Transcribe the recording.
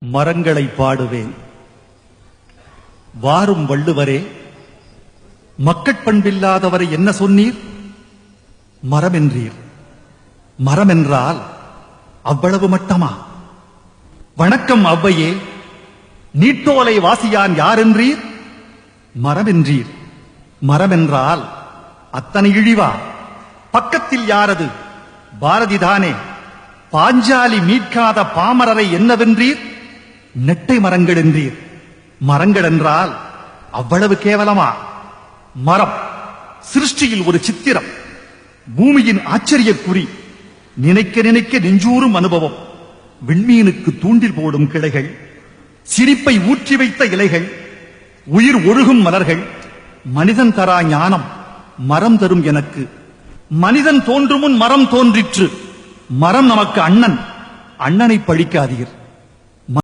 மரங்களை பாடுவேன். வாரும் வள்ளுவரே, மக்கட்பண்பில்லாதவரை என்ன சொன்னீர்? மரம் என்றீர். மரம் என்றால் அவ்வளவு மட்டமா? வணக்கம் ஔவையே, நீட்டோலை வாசியான் யார் என்றீர்? மரம் என்றீர். மரம் என்றால் அத்தனை இழிவா? பக்கத்தில் யாரது? பாரதிதானே. பாஞ்சாலி மீட்காத பாமரரை என்னவென்றீர்? நெட்டை மரங்கள் என்றீர். மரங்கள் என்றால் அவ்வளவு கேவலமா? மரம் சிருஷ்டியில் ஒரு சித்திரம், பூமியின் ஆச்சரியக்குறி, நினைக்க நினைக்க நெஞ்சூறும் அனுபவம். விண்மீனுக்கு தூண்டில் போடும் கிளைகள், சிரிப்பை ஊற்றி வைத்த இலைகள், உயிர் ஒழுகும் மலர்கள். மனிதன் தரா ஞானம் மரம் தரும் எனக்கு. மனிதன் தோன்றும் முன் மரம் தோன்றிற்று. மரம் நமக்கு அண்ணன். அண்ணனை பழிக்காதீர்.